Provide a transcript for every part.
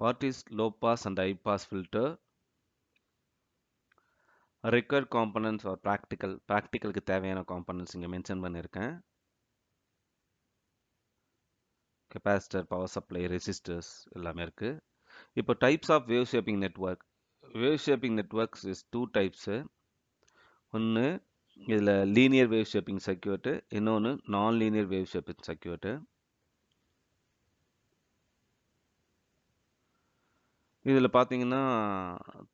What is low pass and high pass filter? Required components or practicalக்கு தேவையான components இங்க mention பண்ணியிருக்கேன். Capacitor, power supply, resistors எல்லாமே இருக்கு. இப்போ types of wave shaping network. Wave shaping networks is 2 types. ஒன்று இதில் linear wave shaping circuit, இன்னொன்று நான் லீனியர் வேவ் ஷேப்பிங் சர்க்யூட்டு. இதில் பார்த்தீங்கன்னா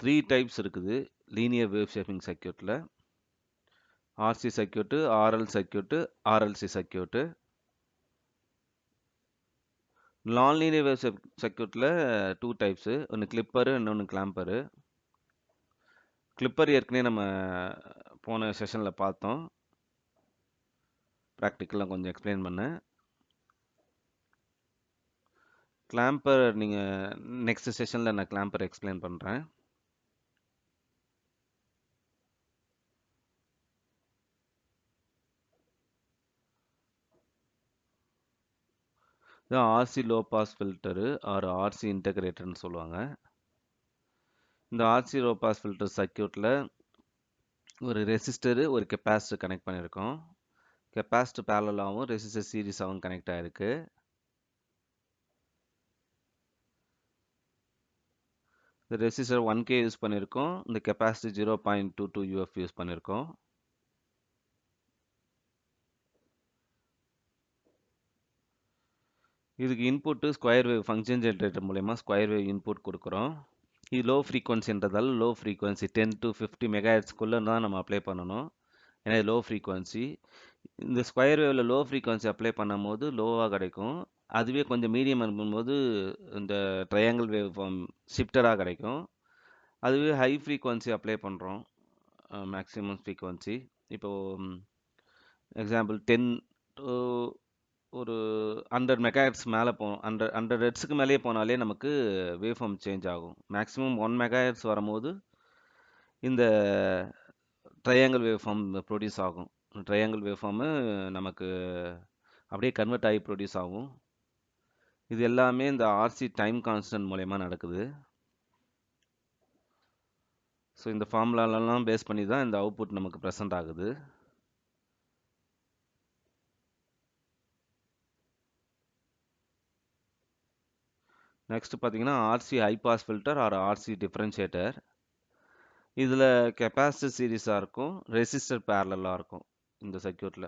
3 டைப்ஸ் இருக்குது லீனியர் வேவ் ஷேப்பிங் சர்க்யூட்டில். RC circuit, RL circuit, RLC circuit. நான் லீனியர் வேவ் சர்க்யூட்டில் 2 டைப்ஸு, ஒன்று கிளிப்பரு, இன்னொன்று கிளாம்பரு. கிளிப்பர் ஏற்கனவே நம்ம போன செஷனில் பார்த்தோம், ப்ராக்டிக்கலாக கொஞ்சம் எக்ஸ்பிளைன் பண்ணேன். கிளாம்பர் நீங்கள் நெக்ஸ்ட் செஷனில் நான் கிளாம்பர் எக்ஸ்பிளைன் பண்ணுறேன். இதுதான் RC low pass filter or RC இன்டகிரேட்டர்னு சொல்லுவாங்க. இந்த ஆர்சி லோ பாஸ் ஃபில்டர் சர்க்யூட்டில் ஒரு ரெசிஸ்டரு ஒரு கெப்பாசிட்டர் கனெக்ட் பண்ணியிருக்கோம். கெப்பாசிட்டர் பேரலாகவும் ரெசிஸ்டர் சீரிஸாகவும் கனெக்ட் ஆகிருக்கு. இந்த ரெசிஸ்டர் 1K யூஸ் பண்ணியிருக்கோம். இந்த கெப்பாசிட்டி 0.22 UF யூஸ் பண்ணியிருக்கோம். இதுக்கு input square wave function generator மூலயமா ஸ்கொயர் வேவ் இன்புட் கொடுக்குறோம். இது லோ ஃப்ரீக்வன்சின்றதால லோ ஃப்ரீக்வன்சி 10 to 50 மெகாஹெர்ட்ஸ்க்குள்ளே தான் நம்ம அப்ளை பண்ணணும். ஏன்னா இது லோ ஃப்ரீக்வன்சி. இந்த ஸ்கொயர் வேவில் லோ ஃப்ரீக்வன்சி அப்ளை பண்ணும் போது லோவாக கிடைக்கும். அதுவே கொஞ்சம் மீடியம் இருக்கும்போது இந்த ட்ரையாங்கிள் வேவ் ஃபார்ம் ஷிஃப்டராக கிடைக்கும். அதுவே ஹை ஃப்ரீக்வன்சி அப்ளை பண்ணுறோம், மேக்ஸிமம் ஃப்ரீக்வன்சி. இப்போது எக்ஸாம்பிள் 10 to ஒரு 100 மெகாஹெர்ட்ஸ் மேலே போகும், 100 ஹெர்ட்ஸுக்கு மேலேயே போனாலே நமக்கு வேவ் ஃபார்ம் சேஞ்ச் ஆகும். மேக்ஸிமம் 1 மெகாஹெர்ட்ஸ் வரும்போது இந்த ட்ரையாங்கிள் வேவ் ஃபார்ம் ப்ரொடியூஸ் ஆகும். ட்ரையாங்கிள் வேவ் ஃபார்மு நமக்கு அப்படியே கன்வெர்ட் ஆகி ப்ரொடியூஸ் ஆகும். இது எல்லாமே இந்த ஆர்சி டைம் கான்ஸ்டன்ட் மூலயமா நடக்குது. ஸோ இந்த ஃபார்முலாலெல்லாம் பேஸ் பண்ணி தான் இந்த அவுட்புட் நமக்கு ப்ரெசென்ட் ஆகுது. நெக்ஸ்ட் பார்த்தீங்கன்னா RC high pass filter or RC differentiator. இதில் கெப்பாசிட்டர் சீரிஸாக இருக்கும், ரெசிஸ்டர் பேரலாக இருக்கும் இந்த சர்க்யூட்டில்.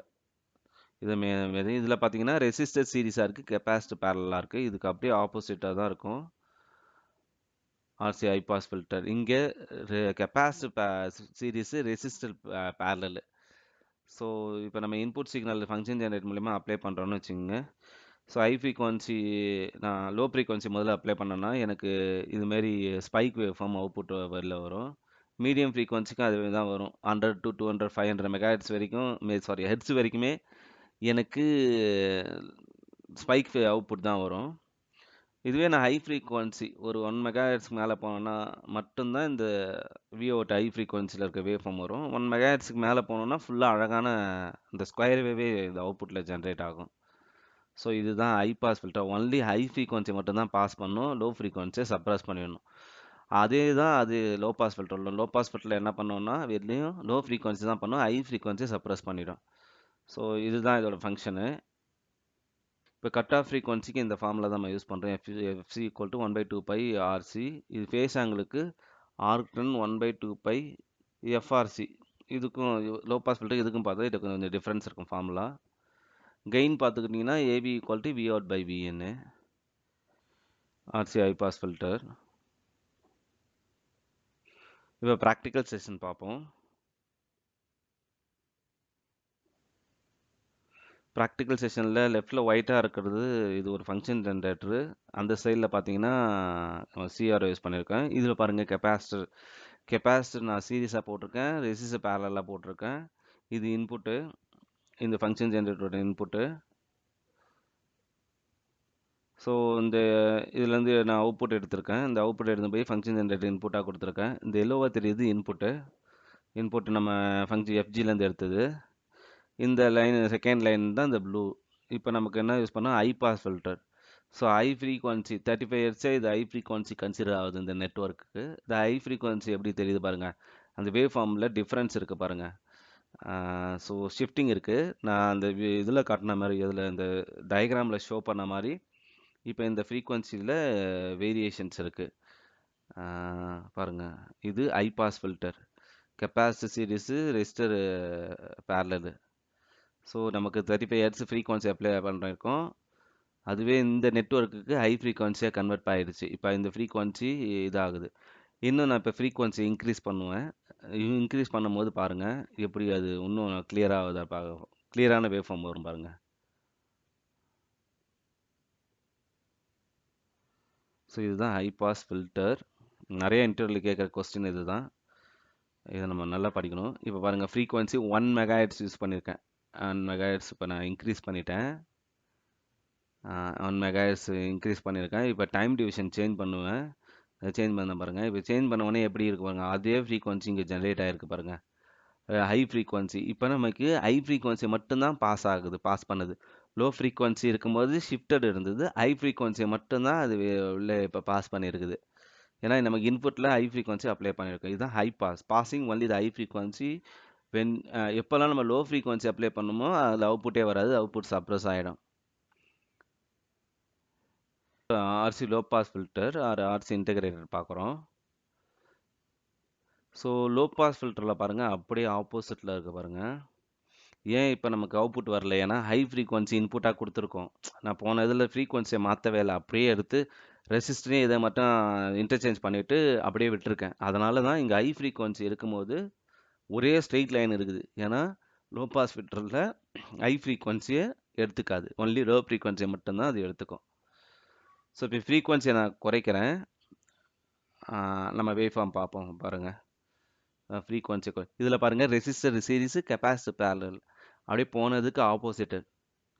இதில் பார்த்தீங்கன்னா ரெசிஸ்டர் சீரிஸாக இருக்குது, கெப்பாசிட்டர் பேரலாக இருக்குது. இதுக்கு அப்படியே ஆப்போசிட்டாக தான் இருக்கும் ஆர்சி ஹை பாஸ் ஃபில்டர். இங்கே capacitor series, resistor parallel. So இப்போ நம்ம இன்புட் சிக்னல் ஃபங்க்ஷன் ஜெனரேட் மூலிமா அப்ளை பண்ணுறோன்னு வச்சுக்கோங்க. ஸோ ஹை ஃப்ரீக்வன்சி நான் லோ ஃப்ரீக்வன்சி முதல்ல அப்ளை பண்ணேன்னா எனக்கு இதுமாரி ஸ்பைக் வேவ் ஃபார்ம் அவுட்புட் வெளில வரும். மீடியம் ஃப்ரீக்வன்சிக்கும் அதுவே தான் வரும். 100 to 200 500 மெகாஹெர்ட்ஸ் வரைக்கும், ஹெர்ட்ஸ் வரைக்குமே எனக்கு ஸ்பைக் அவுட்புட் தான் வரும். இதுவே நான் ஹை ஃப்ரீக்வன்சி ஒரு 1 மெகாஹெர்ட்ஸ்க்கு மேலே போனோன்னா மட்டும்தான் இந்த விஓட் ஹை ஃப்ரீக்வன்சியில் இருக்க வேவ் ஃபார்ம் வரும். 1 மெகாஹெர்ட்ஸ்க்கு மேலே போனோன்னா ஃபுல்லாக அழகான இந்த ஸ்கொயர் வேவே இந்த அவுட்புட்டில் ஜென்ரேட் ஆகும். ஸோ இதுதான் high pass filter. Only high frequency மட்டும்தான் பாஸ் பண்ணணும், லோ ஃப்ரீக்வன்சியை சப்ரஸ் பண்ணிடணும். அதே தான் அது லோ பாஸ் ஃபில்டரில். லோ பாஸ் ஃபில்டரில் என்ன பண்ணோம்னா வெளியும் லோ ஃப்ரீக்வன்சி தான் பண்ணோம், ஹை ஃப்ரீக்வன்சியை சப்ரஸ் பண்ணிடும். ஸோ இதுதான் இதோட ஃபங்க்ஷனு. இப்போ கட் ஆஃப் ஃப்ரீக்வன்சிக்கு இந்த ஃபார்மில் தான் நம்ம யூஸ் பண்ணுறோம். FC equal to 1/2 by RC. இது ஃபேஸ் ஆங்கிளுக்கு ஆர்டன் 1/2 பை எஃப்ஆர்சி. இதுக்கும் லோ பாஸ் ஃபில்டர் இதுக்கும் பார்த்தா இதுக்கு கொஞ்சம் டிஃப்ரென்ஸ் இருக்கும் ஃபார்முலா. கெயின் பார்த்துக்கிட்டிங்கன்னா AB equal to V out by விஎன்னு. RC high pass filter. இப்போ ப்ராக்டிக்கல் செஷன் பார்ப்போம். ப்ராக்டிக்கல் செஷனில் லெஃப்டில் ஒயிட்டாக இருக்கிறது இது ஒரு ஃபங்க்ஷன் ஜென்ரேட்டரு. அந்த சைடில் பார்த்தீங்கன்னா சிஆர்ஓ யூஸ் பண்ணியிருக்கேன். இதில் பாருங்கள் கெப்பாசிட்டர் நான் சீரியஸாக போட்டிருக்கேன், ரெசிஸ்டர் பேரலாக போட்டிருக்கேன். இது இன்புட்டு, இந்த ஃபங்க்ஷன் ஜென்ரேட்டரோட இன்புட்டு. ஸோ இந்த இதுலேருந்து நான் அவுட்புட் எடுத்திருக்கேன். இந்த அவுட்புட் எடுத்து போய் ஃபங்க்ஷன் ஜென்ரேட்டர் இன்புட்டாக கொடுத்துருக்கேன். இந்த எல்லோவாக தெரியுது இன்புட்டு நம்ம ஃபங்க்ஷன் எஃப்ஜிலேருந்து எடுத்தது. இந்த லைன் செகண்ட் லைன் தான் இந்த ப்ளூ. இப்போ நமக்கு என்ன யூஸ் பண்ணோம், high pass filter. So high frequency 35 ஹெர்ட்ஸே இது ஹை ஃப்ரீக்வன்சி கன்சிடர் ஆகுது இந்த நெட்ஒர்க்குக்கு. இந்த ஹை ஃப்ரீக்வன்சி எப்படி தெரியுது பாருங்க. அந்த வேவ் ஃபார்மில் டிஃப்ரென்ஸ் இருக்குது பாருங்க. ஸோ ஷிஃப்டிங் இருக்குது. நான் அந்த இதில் காட்டின மாதிரி இதில் இந்த டயக்ராமில் ஷோ பண்ண மாதிரி இப்போ இந்த ஃப்ரீக்வன்சியில் வேரியேஷன்ஸ் இருக்குது. பாருங்க, இது high pass filter, capacitor series, resistor parallel. So நமக்கு 35 ஹெர்ட்ஸ் ஃப்ரீக்வன்சி அப்ளை பண்ணிருக்கோம். அதுவே இந்த நெட்ஒர்க்குக்கு ஹை ஃப்ரீக்வன்சியாக கன்வெர்ட் ஆயிடுச்சு. இப்போ இந்த ஃப்ரீக்வன்சி இதாகுது. இன்னும் நான் இப்போ ஃப்ரீக்வன்சி இன்க்ரீஸ் பண்ணுவேன். இன்க்ரீஸ் பண்ணும்போது பாருங்கள் எப்படி அது இன்னும் கிளியராக கிளியரான வேவ் ஃபார்ம் வரும் பாருங்கள். ஸோ இதுதான் ஹை பாஸ் ஃபில்டர். நிறைய இன்டர்வியூவில் கேட்குற கொஸ்டின் இது தான். இதை நம்ம நல்லா படிக்கணும். இப்போ பாருங்கள், ஃப்ரீக்வன்சி 1 மெகாஹெர்ட்ஸ் யூஸ் பண்ணியிருக்கேன். 1 மெகாஹெர்ட்ஸ் இப்போ நான் இன்க்ரீஸ் பண்ணிட்டேன். 1 மெகாஹெர்ட்ஸ் இன்க்ரீஸ் பண்ணியிருக்கேன். இப்போ டைம் டிவிஷன் சேஞ்ச் பண்ணுவேன். சேஞ்ச் பண்ண பாருங்கள். இப்போ சேஞ்ச் பண்ண உடனே எப்படி இருக்கு பாருங்கள். அதே ஃப்ரீக்வன்சி இங்கே ஜென்ரேட் ஆகிருக்கு பாருங்கள். High frequency. இப்போ நமக்கு ஹை ஃப்ரீக்வன்சி மட்டும்தான் பாஸ் பண்ணுது. லோ ஃப்ரீக்வன்சி இருக்கும்போது ஷிஃப்டட் இருந்தது. ஹை ஃப்ரீக்வன்சியை மட்டும்தான் அது உள்ளே இப்போ பாஸ் பண்ணியிருக்குது. ஏன்னா நமக்கு இன்புட்டில் ஹை ஃப்ரீக்வன்சி அப்ளை பண்ணியிருக்கோம். இதுதான் high pass. Passing only the high frequency. எப்போல்லாம் நம்ம லோ ஃப்ரீக்வன்சி அப்ளை பண்ணுமோ அதில் அவுட்புட்டே வராது. அவுட்புட் சப்ரஸ் ஆகிடும். RC low pass filter or RC integrator பார்க்குறோம். ஸோ லோ பாஸ் ஃபில்டரில் பாருங்கள் அப்படியே ஆப்போசிட்டில் இருக்க பாருங்கள். ஏன் இப்போ நமக்கு அவுட்புட் வரல? ஏன்னா ஹை ஃப்ரீக்வன்சி இன்புட்டாக கொடுத்துருக்கோம். நான் போன இதில் ஃப்ரீக்வன்சியை மாற்றவே இல்லை. அப்படியே எடுத்து ரெசிஸ்டரையும் இதை மட்டும் இன்டர்சேஞ்ச் பண்ணிவிட்டு அப்படியே விட்டுருக்கேன். அதனால தான் இங்கே ஹை ஃப்ரீக்வன்சி இருக்கும்போது ஒரே ஸ்ட்ரெயிட் லைன் இருக்குது. ஏன்னா லோ பாஸ் ஃபில்டரில் ஹை ஃப்ரீக்வன்சியை எடுத்துக்காது. ஒன்லி லோ ஃப்ரீக்வன்சியை மட்டும்தான் அது எடுத்துக்கும். ஸோ இப்போ ஃப்ரீக்வன்சியை நான் குறைக்கிறேன். நம்ம வேவ் ஃபார்ம் பார்ப்போம் பாருங்கள். ஃப்ரீக்வன்சி இதில் பாருங்கள், ரெசிஸ்டர் சீரிஸு, கெப்பாசிட்டர் பேரலல் அப்படியே போனதுக்கு ஆப்போசிட்டு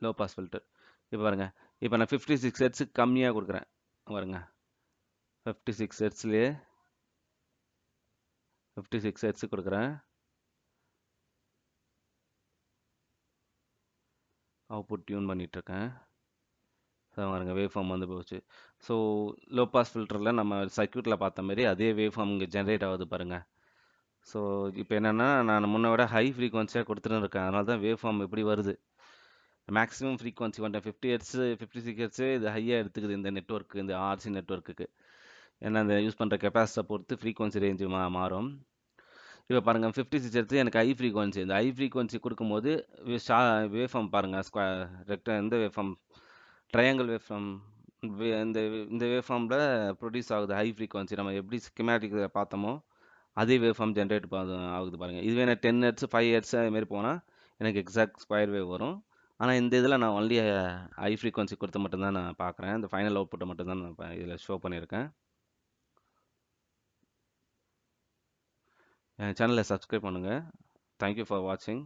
லோ பாஸ் ஃபில்டர். இப்போ பாருங்கள், இப்போ நான் 56 ஹெர்ட்ஸுக்கு கம்மியாக கொடுக்குறேன் பாருங்கள். 56 ஹெர்ட்ஸ்லேயே 56 ஹெர்ட்ஸுக்கு கொடுக்குறேன். அவுட்புட் டியூன் பண்ணிகிட்ருக்கேன். ஸோ பாருங்க, வேவ் ஃபார்ம் வந்து போச்சு. ஸோ லோ பாஸ் ஃபில்டரில் நம்ம சர்க்யூட்டில் பார்த்த மாதிரி அதே வேவ் ஃபார்ம் இங்கே ஜென்ரேட் ஆகுது பாருங்கள். ஸோ இப்போ என்னென்னா, நான் முன்ன விட ஹை ஃப்ரீக்வன்சியாக கொடுத்துட்டு இருக்கேன். அதனால தான் வேவ் ஃபார்ம் இப்படி வருது. மேக்ஸிமம் ஃப்ரீக்வன்சி வந்துட்டேன் 50 ஹெர்ட்ஸு, 56 ஹெர்ட்ஸு இது ஹையாக எடுத்துக்குது இந்த நெட்ஒர்க்கு, இந்த ஆர்சி நெட்ஒர்க்குக்கு. ஏன்னா இந்த யூஸ் பண்ணுற கெப்பாசிட்டரை பொறுத்து ஃப்ரீக்வன்சி ரேஞ்சு மாறும். இப்போ பாருங்கள், 56 ஹெர்ட்ஸு எனக்கு ஹை ஃப்ரீக்வன்சி. இந்த ஹை ஃப்ரீக்வன்சி கொடுக்கும்போது வேவ் ஃபார்ம் பாருங்கள். இந்த waveform triangle waveform இந்த இந்த வேவ் ஃபார்மில் ப்ரொடியூஸ் ஆகுது ஹை ஃப்ரீக்வன்சி. நம்ம எப்படி ஸ்கிமேட்டிக்கில் பார்த்தோமோ அதே வேவ் ஃபார்ம் ஜென்ரேட் ஆகுது பாருங்கள். இதுவே நான் 10 ஹெர்ட்ஸ் 5 ஹெர்ட்ஸ் அதுமாரி போனால் எனக்கு எக்ஸாக்ட் ஸ்கொயர் வேவ் வரும். ஆனால் இந்த இதில் நான் ஒன்லி ஹை ஃப்ரீக்வன்சி கொடுத்து மட்டும்தான் நான் பார்க்குறேன். இந்த ஃபைனல் அவுட்புட்டை மட்டும்தான் நான் இதில் ஷோ பண்ணியிருக்கேன். என் சேனலை சப்ஸ்கிரைப் பண்ணுங்கள். தேங்க்யூ ஃபார் வாட்சிங்.